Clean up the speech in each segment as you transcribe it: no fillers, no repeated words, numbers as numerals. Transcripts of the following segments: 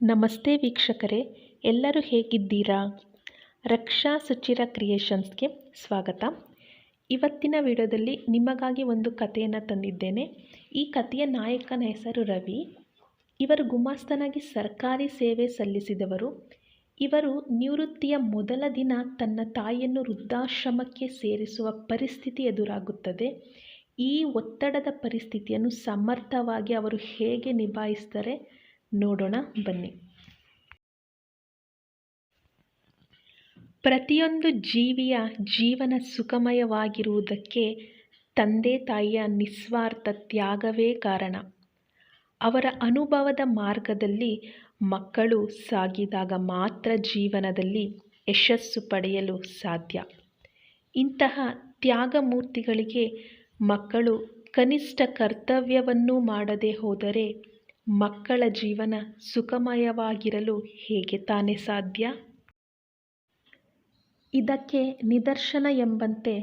ನಮಸ್ತೆ ವೀಕ್ಷಕರೇ, ಎಲ್ಲರೂ ಹೇಗಿದ್ದೀರಾ? ರಕ್ಷಾ ಸುಚಿರ ಕ್ರಿಯೇಷನ್ಸ್ಗೆ ಸ್ವಾಗತ. ಇವತ್ತಿನ ವಿಡಿಯೋದಲ್ಲಿ ನಿಮಗಾಗಿ ಒಂದು ಕಥೆಯನ್ನು ತಂದಿದ್ದೇನೆ. ಈ ಕಥೆಯ ನಾಯಕನ ಹೆಸರು ರವಿ. ಇವರು ಗುಮಾಸ್ತನಾಗಿ ಸರ್ಕಾರಿ ಸೇವೆ ಸಲ್ಲಿಸಿದವರು. ಇವರು ನಿವೃತ್ತಿಯ ಮೊದಲ ದಿನ ತನ್ನ ತಾಯಿಯನ್ನು ವೃದ್ಧಾಶ್ರಮಕ್ಕೆ ಸೇರಿಸುವ ಪರಿಸ್ಥಿತಿ ಎದುರಾಗುತ್ತದೆ. ಈ ಒತ್ತಡದ ಪರಿಸ್ಥಿತಿಯನ್ನು ಸಮರ್ಥವಾಗಿ ಅವರು ಹೇಗೆ ನಿಭಾಯಿಸ್ತಾರೆ ನೋಡೋಣ ಬನ್ನಿ. ಪ್ರತಿಯೊಂದು ಜೀವಿಯ ಜೀವನ ಸುಖಮಯವಾಗಿರುವುದಕ್ಕೆ ತಂದೆ ತಾಯಿಯ ನಿಸ್ವಾರ್ಥ ತ್ಯಾಗವೇ ಕಾರಣ. ಅವರ ಅನುಭವದ ಮಾರ್ಗದಲ್ಲಿ ಮಕ್ಕಳು ಸಾಗಿದಾಗ ಮಾತ್ರ ಜೀವನದಲ್ಲಿ ಯಶಸ್ಸು ಪಡೆಯಲು ಸಾಧ್ಯ. ಇಂತಹ ತ್ಯಾಗಮೂರ್ತಿಗಳಿಗೆ ಮಕ್ಕಳು ಕನಿಷ್ಠ ಕರ್ತವ್ಯವನ್ನೂ ಮಾಡದೆ ಹೋದರೆ ಮಕ್ಕಳ ಜೀವನ ಸುಖಮಯವಾಗಿರಲು ಹೇಗೆ ತಾನೇ ಸಾಧ್ಯ? ಇದಕ್ಕೆ ನಿದರ್ಶನ ಎಂಬಂತೆ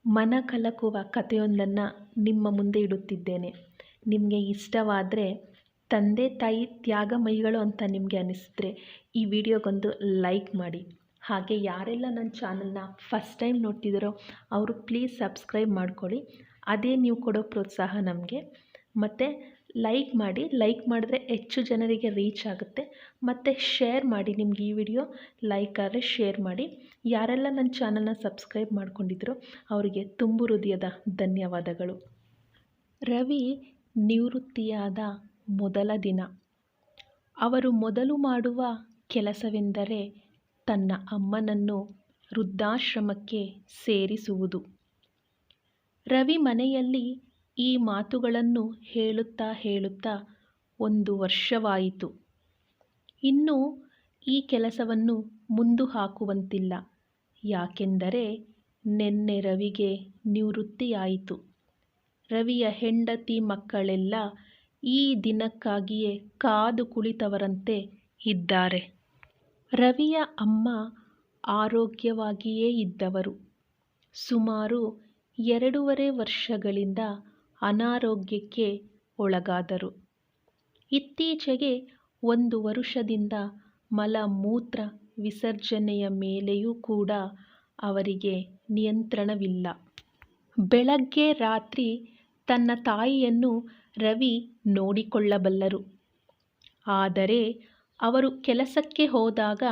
ಮನಕಲಕುವ ಕಥೆಯೊಂದನ್ನು ನಿಮ್ಮ ಮುಂದೆ ಇಡುತ್ತಿದ್ದೇನೆ. ನಿಮಗೆ ಇಷ್ಟವಾದರೆ, ತಂದೆ ತಾಯಿ ತ್ಯಾಗಮಯಿಗಳು ಅಂತ ನಿಮಗೆ ಅನಿಸಿದರೆ ಈ ವಿಡಿಯೋಗೊಂದು ಲೈಕ್ ಮಾಡಿ. ಹಾಗೆ ಯಾರೆಲ್ಲ ನನ್ನ ಚಾನಲ್ನ ಫಸ್ಟ್ ಟೈಮ್ ನೋಡ್ತಿದ್ದೀರೋ ಅವರು ಪ್ಲೀಸ್ ಸಬ್ಸ್ಕ್ರೈಬ್ ಮಾಡ್ಕೊಳ್ಳಿ. ಅದೇ ನೀವು ಕೊಡೋ ಪ್ರೋತ್ಸಾಹ ನಮಗೆ. ಮತ್ತು ಲೈಕ್ ಮಾಡಿ. ಲೈಕ್ ಮಾಡಿದ್ರೆ ಹೆಚ್ಚು ಜನರಿಗೆ ರೀಚ್ ಆಗುತ್ತೆ. ಮತ್ತು ಶೇರ್ ಮಾಡಿ. ನಿಮ್ಗೆ ಈ ವಿಡಿಯೋ ಲೈಕ್ ಆದರೆ ಶೇರ್ ಮಾಡಿ. ಯಾರೆಲ್ಲ ನನ್ನ ಚಾನಲ್ನ ಸಬ್ಸ್ಕ್ರೈಬ್ ಮಾಡ್ಕೊಂಡಿದ್ರೋ ಅವರಿಗೆ ತುಂಬು ಹೃದಯದ ಧನ್ಯವಾದಗಳು. ರವಿ ನಿವೃತ್ತಿಯಾದ ಮೊದಲ ದಿನ ಅವರು ಮೊದಲು ಮಾಡುವ ಕೆಲಸವೆಂದರೆ ತನ್ನ ಅಮ್ಮನನ್ನು ವೃದ್ಧಾಶ್ರಮಕ್ಕೆ ಸೇರಿಸುವುದು. ರವಿ ಮನೆಯಲ್ಲಿ ಈ ಮಾತುಗಳನ್ನು ಹೇಳುತ್ತಾ 1 ವರ್ಷವಾಯಿತು. ಇನ್ನೂ ಈ ಕೆಲಸವನ್ನು ಮುಂದು ಹಾಕುವಂತಿಲ್ಲ. ಯಾಕೆಂದರೆ ನಿನ್ನೆ ರವಿಗೆ ನಿವೃತ್ತಿಯಾಯಿತು. ರವಿಯ ಹೆಂಡತಿ ಮಕ್ಕಳೆಲ್ಲ ಈ ದಿನಕ್ಕಾಗಿಯೇ ಕಾದು ಕುಳಿತವರಂತೆ ಇದ್ದಾರೆ. ರವಿಯ ಅಮ್ಮ ಆರೋಗ್ಯವಾಗಿಯೇ ಇದ್ದವರು. ಸುಮಾರು 2.5 ವರ್ಷಗಳಿಂದ ಅನಾರೋಗ್ಯಕ್ಕೆ ಒಳಗಾದರು. ಇತ್ತೀಚೆಗೆ 1 ವರ್ಷದಿಂದ ಮಲಮೂತ್ರ ವಿಸರ್ಜನೆಯ ಮೇಲೆಯೂ ಕೂಡ ಅವರಿಗೆ ನಿಯಂತ್ರಣವಿಲ್ಲ. ಬೆಳಗ್ಗೆ ರಾತ್ರಿ ತನ್ನ ತಾಯಿಯನ್ನು ರವಿ ನೋಡಿಕೊಳ್ಳಬಲ್ಲರು. ಆದರೆ ಅವರು ಕೆಲಸಕ್ಕೆ ಹೋದಾಗ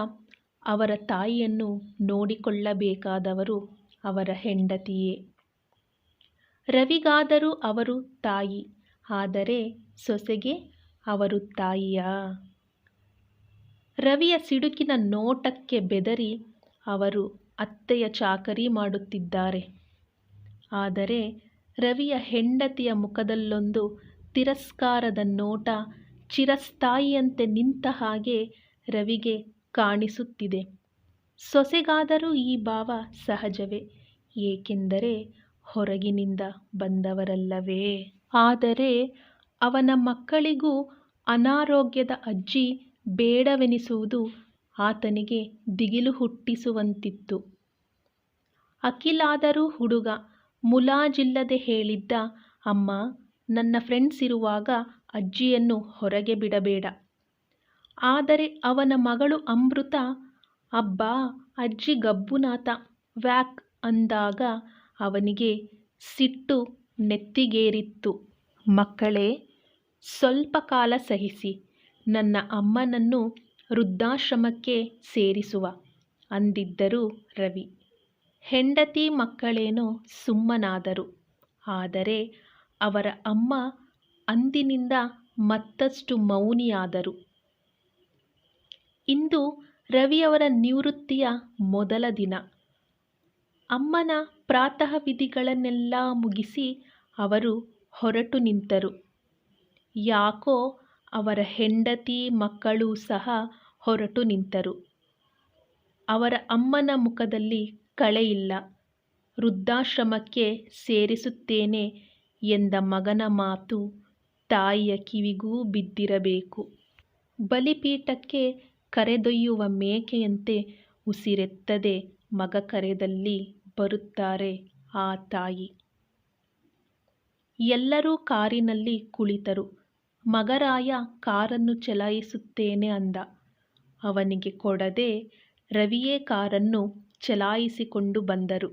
ಅವರ ತಾಯಿಯನ್ನು ನೋಡಿಕೊಳ್ಳಬೇಕಾದವರು ಅವರ ಹೆಂಡತಿಯೇ. ರವಿಗಾದರೂ ಅವರು ತಾಯಿ, ಆದರೆ ಸೊಸೆಗೆ ಅವರು ತಾಯಿಯಾ? ರವಿಯ ಸಿಡುಕಿನ ನೋಟಕ್ಕೆ ಬೆದರಿ ಅವರು ಅತ್ತೆಯ ಚಾಕರಿ ಮಾಡುತ್ತಿದ್ದಾರೆ. ಆದರೆ ರವಿಯ ಹೆಂಡತಿಯ ಮುಖದಲ್ಲೊಂದು ತಿರಸ್ಕಾರದ ನೋಟ ಚಿರಸ್ಥಾಯಿಯಂತೆ ನಿಂತ ಹಾಗೆ ರವಿಗೆ ಕಾಣಿಸುತ್ತಿದೆ. ಸೊಸೆಗಾದರೂ ಈ ಭಾವ ಸಹಜವೇ, ಏಕೆಂದರೆ ಹೊರಗಿನಿಂದ ಬಂದವರಲ್ಲವೇ? ಆದರೆ ಅವನ ಮಕ್ಕಳಿಗೂ ಅನಾರೋಗ್ಯದ ಅಜ್ಜಿ ಬೇಡವೆನಿಸುವುದು ಆತನಿಗೆ ದಿಗಿಲು ಹುಟ್ಟಿಸುವಂತಿತ್ತು. ಅಖಿಲಾದರೂ ಹುಡುಗ ಮುಲಾಜಿಲ್ಲದೆ ಹೇಳಿದ್ದ, ಅಮ್ಮ, ನನ್ನ ಫ್ರೆಂಡ್ಸ್ ಇರುವಾಗ ಅಜ್ಜಿಯನ್ನು ಹೊರಗೆ ಬಿಡಬೇಡ. ಆದರೆ ಅವನ ಮಗಳು ಅಮೃತ, ಅಬ್ಬಾ ಅಜ್ಜಿ ಗಬ್ಬುನಾಥ, ವ್ಯಾಕ್ ಅಂದಾಗ ಅವನಿಗೆ ಸಿಟ್ಟು ನೆತ್ತಿಗೇರಿತ್ತು. ಮಕ್ಕಳೇ, ಸ್ವಲ್ಪ ಕಾಲ ಸಹಿಸಿ, ನನ್ನ ಅಮ್ಮನನ್ನು ವೃದ್ಧಾಶ್ರಮಕ್ಕೆ ಸೇರಿಸುವ ಅಂದಿದ್ದರು ರವಿ. ಹೆಂಡತಿ ಮಕ್ಕಳೇನೋ ಸುಮ್ಮನಾದರು. ಆದರೆ ಅವರ ಅಮ್ಮ ಅಂದಿನಿಂದ ಮತ್ತಷ್ಟು ಮೌನಿಯಾದರು. ಇಂದು ರವಿಯವರ ನಿವೃತ್ತಿಯ ಮೊದಲ ದಿನ. ಅಮ್ಮನ ಪ್ರಾತಃ ವಿಧಿಗಳನ್ನೆಲ್ಲ ಮುಗಿಸಿ ಅವರು ಹೊರಟು ನಿಂತರು. ಯಾಕೋ ಅವರ ಹೆಂಡತಿ ಮಕ್ಕಳೂ ಸಹ ಹೊರಟು ನಿಂತರು. ಅವರ ಅಮ್ಮನ ಮುಖದಲ್ಲಿ ಕಳೆಯಿಲ್ಲ. ವೃದ್ಧಾಶ್ರಮಕ್ಕೆ ಸೇರಿಸುತ್ತೇನೆ ಎಂದ ಮಗನ ಮಾತು ತಾಯಿಯ ಕಿವಿಗೂ ಬಿದ್ದಿರಬೇಕು. ಬಲಿಪೀಠಕ್ಕೆ ಕರೆದೊಯ್ಯುವ ಮೇಕೆಯಂತೆ ಉಸಿರೆತ್ತದೆ ಮಗ ಕರೆದಲ್ಲಿ ಬರುತ್ತಾರೆ ಆ ತಾಯಿ. ಎಲ್ಲರೂ ಕಾರಿನಲ್ಲಿ ಕುಳಿತರು. ಮಗರಾಯ ಕಾರನ್ನು ಚಲಾಯಿಸುತ್ತೇನೆ ಅಂದ. ಅವನಿಗೆ ಕೊಡದೆ ರವಿಯೇ ಕಾರನ್ನು ಚಲಾಯಿಸಿಕೊಂಡು ಬಂದರು.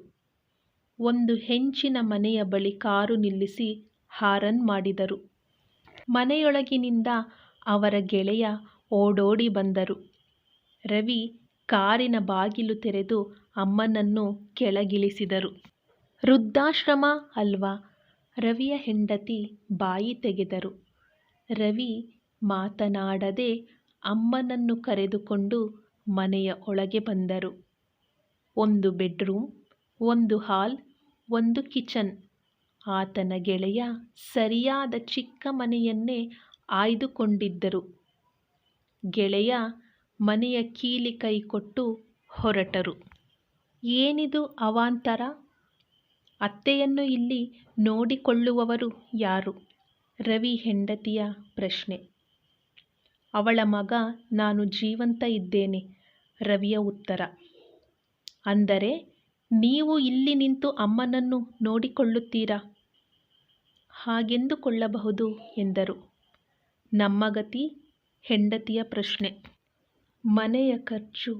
ಒಂದು ಹೆಂಚಿನ ಮನೆಯ ಬಳಿ ಕಾರು ನಿಲ್ಲಿಸಿ ಹಾರನ್ ಮಾಡಿದರು. ಮನೆಯೊಳಗಿನಿಂದ ಅವರ ಗೆಳೆಯ ಓಡೋಡಿ ಬಂದರು. ರವಿ ಕಾರಿನ ಬಾಗಿಲು ತೆರೆದು ಅಮ್ಮನನ್ನು ಕೆಳಗಿಳಿಸಿದರು. ವೃದ್ಧಾಶ್ರಮ ಅಲ್ವಾ? ರವಿಯ ಹೆಂಡತಿ ಬಾಯಿ ತೆಗೆದರು. ರವಿ ಮಾತನಾಡದೆ ಅಮ್ಮನನ್ನು ಕರೆದುಕೊಂಡು ಮನೆಯ ಒಳಗೆ ಬಂದರು. ಒಂದು ಬೆಡ್ರೂಮ್, ಒಂದು ಹಾಲ್, ಒಂದು ಕಿಚನ್. ಆತನ ಗೆಳೆಯ ಸರಿಯಾದ ಚಿಕ್ಕ ಮನೆಯನ್ನೇ ಆಯ್ದುಕೊಂಡಿದ್ದರು. ಗೆಳೆಯ ಮನೆಯ ಕೀಲಿ ಕೈಕೊಟ್ಟು ಹೊರಟರು. ಏನಿದು ಅವಾಂತರ? ಅತ್ತೆಯನ್ನು ಇಲ್ಲಿ ನೋಡಿಕೊಳ್ಳುವವರು ಯಾರು? ರವಿ ಹೆಂಡತಿಯ ಪ್ರಶ್ನೆ. ಅವಳ ಮಗ ನಾನು ಜೀವಂತ ಇದ್ದೇನೆ. ರವಿಯ ಉತ್ತರ. ಅಂದರೆ ನೀವು ಇಲ್ಲಿ ನಿಂತು ಅಮ್ಮನನ್ನು ನೋಡಿಕೊಳ್ಳುತ್ತೀರಾ? ಹಾಗೆಂದುಕೊಳ್ಳಬಹುದು ಎಂದರು. ನಮ್ಮ ಗತಿ? ಹೆಂಡತಿಯ ಪ್ರಶ್ನೆ. ಮನೆಯ ಖರ್ಚು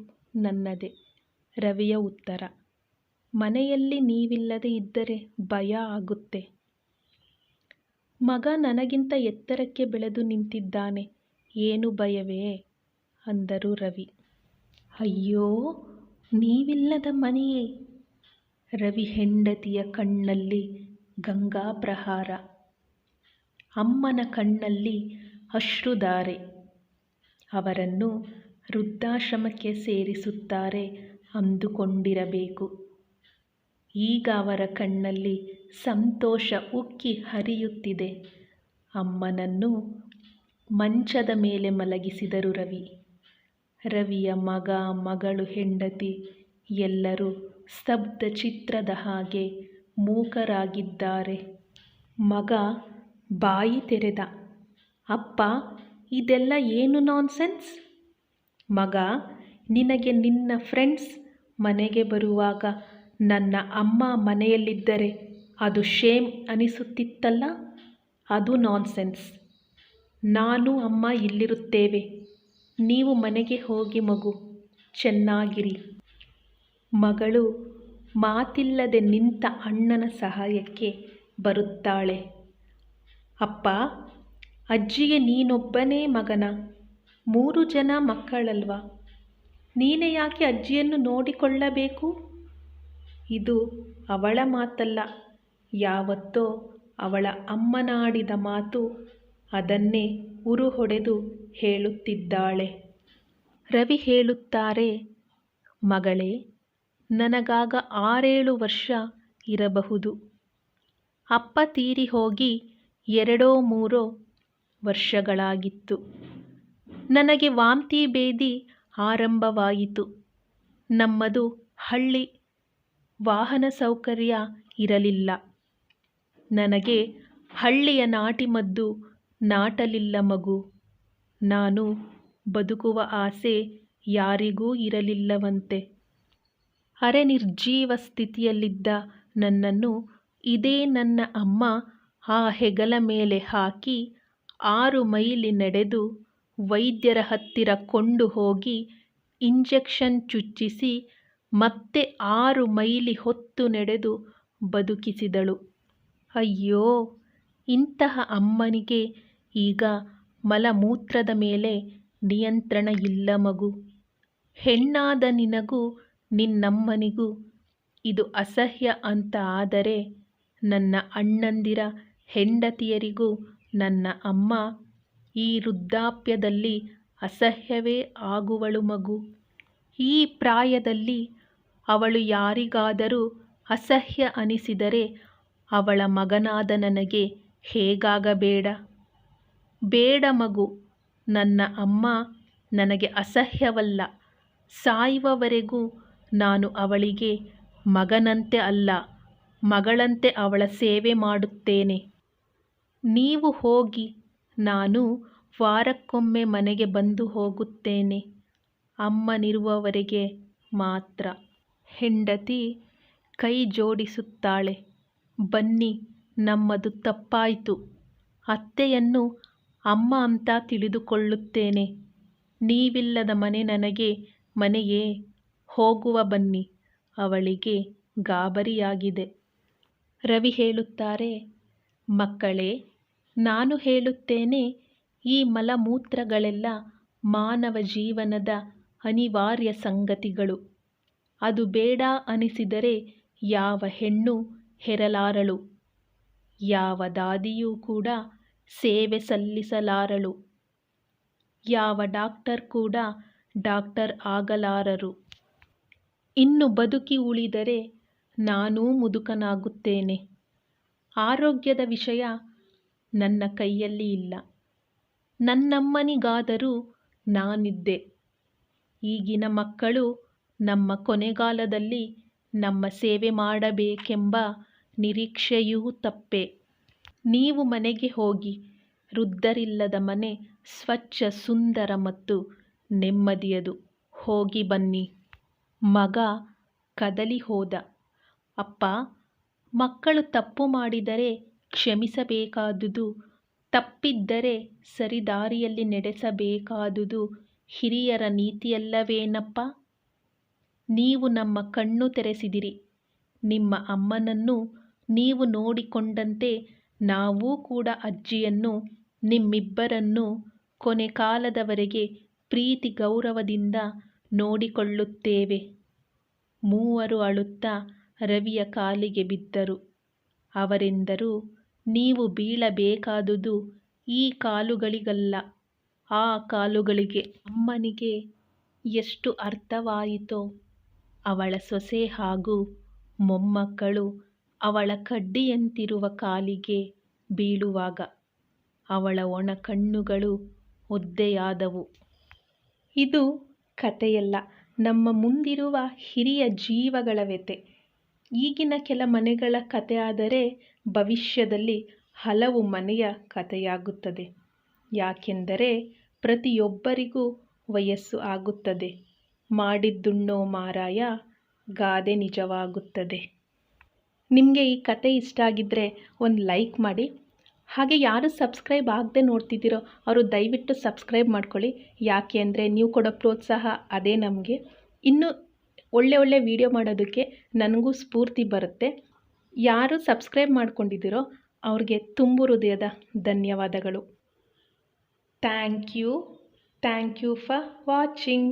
ನನ್ನದೇ. ರವಿಯ ಉತ್ತರ. ಮನೆಯಲ್ಲಿ ನೀವಿಲ್ಲದೆ ಇದ್ದರೆ ಭಯ ಆಗುತ್ತೆ. ಮಗ ನನಗಿಂತ ಎತ್ತರಕ್ಕೆ ಬೆಳೆದು ನಿಂತಿದ್ದಾನೆ, ಏನು ಭಯವೇ? ಅಂದರು ರವಿ. ಅಯ್ಯೋ, ನೀವಿಲ್ಲದ ಮನೆಯೇ? ರವಿ ಹೆಂಡತಿಯ ಕಣ್ಣಲ್ಲಿ ಗಂಗಾ ಪ್ರಹಾರ. ಅಮ್ಮನ ಕಣ್ಣಲ್ಲಿ ಅಶ್ರುಧಾರೆ. ಅವರನ್ನು ವೃದ್ಧಾಶ್ರಮಕ್ಕೆ ಸೇರಿಸುತ್ತಾರೆ ಅಂದುಕೊಂಡಿರಬೇಕು. ಈಗ ಅವರ ಕಣ್ಣಲ್ಲಿ ಸಂತೋಷ ಉಕ್ಕಿ ಹರಿಯುತ್ತಿದೆ. ಅಮ್ಮನನ್ನು ಮಂಚದ ಮೇಲೆ ಮಲಗಿಸಿದರು ರವಿ. ರವಿಯ ಮಗ, ಮಗಳು, ಹೆಂಡತಿ ಎಲ್ಲರೂ ಸ್ತಬ್ಧ ಚಿತ್ರದ ಹಾಗೆ ಮೂಕರಾಗಿದ್ದಾರೆ. ಮಗ ಬಾಯಿ ತೆರೆದ. ಅಪ್ಪ, ಇದೆಲ್ಲ ಏನು ನಾನ್ಸೆನ್ಸ್? ಮಗ, ನಿನಗೆ ನಿನ್ನ ಫ್ರೆಂಡ್ಸ್ ಮನೆಗೆ ಬರುವಾಗ ನನ್ನ ಅಮ್ಮ ಮನೆಯಲ್ಲಿದ್ದರೆ ಅದು ಶೇಮ್ ಅನಿಸುತ್ತಿತ್ತಲ್ಲ, ಅದು ನಾನ್ಸೆನ್ಸ್. ನಾನು ಅಮ್ಮ ಇಲ್ಲಿರುತ್ತೇವೆ. ನೀವು ಮನೆಗೆ ಹೋಗಿ ಮಗು, ಚೆನ್ನಾಗಿರಿ. ಮಗಳು ಮಾತಿಲ್ಲದೆ ನಿಂತ ಅಣ್ಣನ ಸಹಾಯಕ್ಕೆ ಬರುತ್ತಾಳೆ. ಅಪ್ಪ, ಅಜ್ಜಿಗೆ ನೀನೊಬ್ಬನೇ ಮಗನ? 3 ಜನ ಮಕ್ಕಳಲ್ವಾ? ನೀನೇ ಯಾಕೆ ಅಜ್ಜಿಯನ್ನು ನೋಡಿಕೊಳ್ಳಬೇಕು? ಇದು ಅವಳ ಮಾತಲ್ಲ, ಯಾವತ್ತೋ ಅವಳ ಅಮ್ಮನಾಡಿದ ಮಾತು. ಅದನ್ನೇ ಉರು ಹೊಡೆದು ಹೇಳುತ್ತಿದ್ದಾಳೆ. ರವಿ ಹೇಳುತ್ತಾರೆ, ಮಗಳೇ, ನನಗಾಗ 6-7 ವರ್ಷ ಇರಬಹುದು. ಅಪ್ಪ ತೀರಿ ಹೋಗಿ 2-3 ವರ್ಷಗಳಾಗಿತ್ತು. ನನಗೆ ವಾಂತಿ ಭೇದಿ ಆರಂಭವಾಯಿತು. ನಮ್ಮದು ಹಳ್ಳಿ, ವಾಹನ ಸೌಕರ್ಯ ಇರಲಿಲ್ಲ. ನನಗೆ ಹಳ್ಳಿಯ ನಾಟಿಮದ್ದು ನಾಟಲಿಲ್ಲ ಮಗು. ನಾನು ಬದುಕುವ ಆಸೆ ಯಾರಿಗೂ ಇರಲಿಲ್ಲವಂತೆ. ಅರೆ ನಿರ್ಜೀವ ಸ್ಥಿತಿಯಲ್ಲಿದ್ದ ನನ್ನನ್ನು ಇದೇ ನನ್ನ ಅಮ್ಮ ಆ ಹೆಗಲ ಮೇಲೆ ಹಾಕಿ 6 ಮೈಲಿ ನಡೆದು ವೈದ್ಯರ ಹತ್ತಿರ ಕೊಂಡು ಹೋಗಿ ಇಂಜೆಕ್ಷನ್ ಚುಚ್ಚಿಸಿ ಮತ್ತೆ 6 ಮೈಲಿ ಹೊತ್ತು ನಡೆದು ಬದುಕಿಸಿದಳು. ಅಯ್ಯೋ, ಇಂತಹ ಅಮ್ಮನಿಗೆ ಈಗ ಮಲಮೂತ್ರದ ಮೇಲೆ ನಿಯಂತ್ರಣ ಇಲ್ಲ ಮಗು. ಹೆಣ್ಣಾದ ನಿನಗೂ ನಿನ್ನಮ್ಮನಿಗೂ ಇದು ಅಸಹ್ಯ ಅಂತ ಆದರೆ ನನ್ನ ಅಣ್ಣಂದಿರ ಹೆಂಡತಿಯರಿಗೂ ನನ್ನ ಅಮ್ಮ ಈ ವೃದ್ಧಾಪ್ಯದಲ್ಲಿ ಅಸಹ್ಯವೇ ಆಗುವಳು ಮಗು. ಈ ಪ್ರಾಯದಲ್ಲಿ ಅವಳು ಯಾರಿಗಾದರೂ ಅಸಹ್ಯ ಅನಿಸಿದರೆ ಅವಳ ಮಗನಾದ ನನಗೆ ಹೇಗಾಗಬೇಡ? ಬೇಡ ಮಗು, ನನ್ನ ಅಮ್ಮ ನನಗೆ ಅಸಹ್ಯವಲ್ಲ. ಸಾಯುವವರೆಗೂ ನಾನು ಅವಳಿಗೆ ಮಗನಂತೆ ಅಲ್ಲ, ಮಗಳಂತೆ ಅವಳ ಸೇವೆ ಮಾಡುತ್ತೇನೆ. ನೀವು ಹೋಗಿ, ನಾನು ವಾರಕ್ಕೊಮ್ಮೆ ಮನೆಗೆ ಬಂದು ಹೋಗುತ್ತೇನೆ. ಅಮ್ಮನಿರುವವರೆಗೆ ಮಾತ್ರ. ಹೆಂಡತಿ ಕೈ ಜೋಡಿಸುತ್ತಾಳೆ. ಬನ್ನಿ, ನಮ್ಮದು ತಪ್ಪಾಯಿತು. ಅತ್ತೆಯನ್ನು ಅಮ್ಮ ಅಂತ ತಿಳಿದುಕೊಳ್ಳುತ್ತೇನೆ. ನೀವಿಲ್ಲದ ಮನೆ ನನಗೆ ಮನೆಯೇ. ಹೋಗುವ ಬನ್ನಿ. ಅವಳಿಗೆ ಗಾಬರಿಯಾಗಿದೆ. ರವಿ ಹೇಳುತ್ತಾರೆ, ಮಕ್ಕಳೇ, ನಾನು ಹೇಳುತ್ತೇನೆ, ಈ ಮಲಮೂತ್ರಗಳೆಲ್ಲ ಮಾನವ ಜೀವನದ ಅನಿವಾರ್ಯ ಸಂಗತಿಗಳು. ಅದು ಬೇಡ ಅನಿಸಿದರೆ ಯಾವ ಹೆಣ್ಣು ಹೆರಲಾರಳು, ಯಾವ ದಾದಿಯೂ ಕೂಡ ಸೇವೆ ಸಲ್ಲಿಸಲಾರಳು, ಯಾವ ಡಾಕ್ಟರ್ ಕೂಡ ಡಾಕ್ಟರ್ ಆಗಲಾರರು. ಇನ್ನು ಬದುಕಿ ಉಳಿದರೆ ನಾನೂ ಮುದುಕನಾಗುತ್ತೇನೆ. ಆರೋಗ್ಯದ ವಿಷಯ ನನ್ನ ಕೈಯಲ್ಲಿ ಇಲ್ಲ. ನನ್ನಮ್ಮನಿಗಾದರೂ ನಾನಿದ್ದೆ. ಈಗಿನ ಮಕ್ಕಳು ನಮ್ಮ ಕೊನೆಗಾಲದಲ್ಲಿ ನಮ್ಮ ಸೇವೆ ಮಾಡಬೇಕೆಂಬ ನಿರೀಕ್ಷೆಯೂ ತಪ್ಪೆ. ನೀವು ಮನೆಗೆ ಹೋಗಿ. ವೃದ್ಧರಿಲ್ಲದ ಮನೆ ಸ್ವಚ್ಛ, ಸುಂದರ ಮತ್ತು ನೆಮ್ಮದಿಯದು. ಹೋಗಿ ಬನ್ನಿ. ಮಗ ಕದಲಿ ಹೋದ. ಅಪ್ಪ, ಮಕ್ಕಳು ತಪ್ಪು ಮಾಡಿದರೆ ಕ್ಷಮಿಸಬೇಕಾದುದು, ತಪ್ಪಿದ್ದರೆ ಸರಿದಾರಿಯಲ್ಲಿ ನಡೆಸಬೇಕಾದುದು ಹಿರಿಯರ ನೀತಿಯಲ್ಲವೇನಪ್ಪ? ನೀವು ನಮ್ಮ ಕಣ್ಣು ತೆರೆಸಿದಿರಿ. ನಿಮ್ಮ ಅಮ್ಮನನ್ನು ನೀವು ನೋಡಿಕೊಂಡಂತೆ ನಾವೂ ಕೂಡ ಅಜ್ಜಿಯನ್ನು, ನಿಮ್ಮಿಬ್ಬರನ್ನು ಕೊನೆ ಕಾಲದವರೆಗೆ ಪ್ರೀತಿ ಗೌರವದಿಂದ ನೋಡಿಕೊಳ್ಳುತ್ತೇವೆ. ಮೂವರು ಅಳುತ್ತಾ ರವಿಯ ಕಾಲಿಗೆ ಬಿದ್ದರು. ಅವರೆಂದರು, ನೀವು ಬೀಳಬೇಕಾದುದು ಈ ಕಾಲುಗಳಿಗಲ್ಲ, ಆ ಕಾಲುಗಳಿಗೆ. ಅಮ್ಮನಿಗೆ ಎಷ್ಟು ಅರ್ಥವಾಯಿತೋ, ಅವಳ ಸೊಸೆ ಹಾಗೂ ಮೊಮ್ಮಕ್ಕಳು ಅವಳ ಕಡ್ಡಿಯಂತಿರುವ ಕಾಲಿಗೆ ಬೀಳುವಾಗ ಅವಳ ಒಣ ಕಣ್ಣುಗಳು ಒದ್ದೆಯಾದವು. ಇದು ಕಥೆಯಲ್ಲ, ನಮ್ಮ ಮುಂದಿರುವ ಹಿರಿಯ ಜೀವಗಳ ವ್ಯಥೆ. ಈಗಿನ ಕೆಲ ಮನೆಗಳ ಕಥೆಯಾದರೆ ಭವಿಷ್ಯದಲ್ಲಿ ಹಲವು ಮನೆಯ ಕಥೆಯಾಗುತ್ತದೆ. ಯಾಕೆಂದರೆ ಪ್ರತಿಯೊಬ್ಬರಿಗೂ ವಯಸ್ಸು ಆಗುತ್ತದೆ. ಮಾಡಿದ್ದುಣ್ಣೋ ಮಾರಾಯ, ಗಾದೆ ನಿಜವಾಗುತ್ತದೆ. ನಿಮಗೆ ಈ ಕತೆ ಇಷ್ಟ ಆಗಿದ್ದರೆ ಒಂದು ಲೈಕ್ ಮಾಡಿ. ಹಾಗೆ ಯಾರು ಸಬ್ಸ್ಕ್ರೈಬ್ ಆಗದೆ ನೋಡ್ತಿದ್ದೀರೋ ಅವರು ದಯವಿಟ್ಟು ಸಬ್ಸ್ಕ್ರೈಬ್ ಮಾಡ್ಕೊಳ್ಳಿ. ಯಾಕೆ ಅಂದರೆ ನೀವು ಕೊಡೋ ಪ್ರೋತ್ಸಾಹ ಅದೇ ನಮಗೆ. ಇನ್ನೂ ಒಳ್ಳೆ ವಿಡಿಯೋ ಮಾಡೋದಕ್ಕೆ ನನಗೂ ಸ್ಫೂರ್ತಿ ಬರುತ್ತೆ. ಯಾರು ಸಬ್ಸ್ಕ್ರೈಬ್ ಮಾಡ್ಕೊಂಡಿದ್ದೀರೋ ಅವ್ರಿಗೆ ತುಂಬು ಹೃದಯದ ಧನ್ಯವಾದಗಳು. Thank you for watching.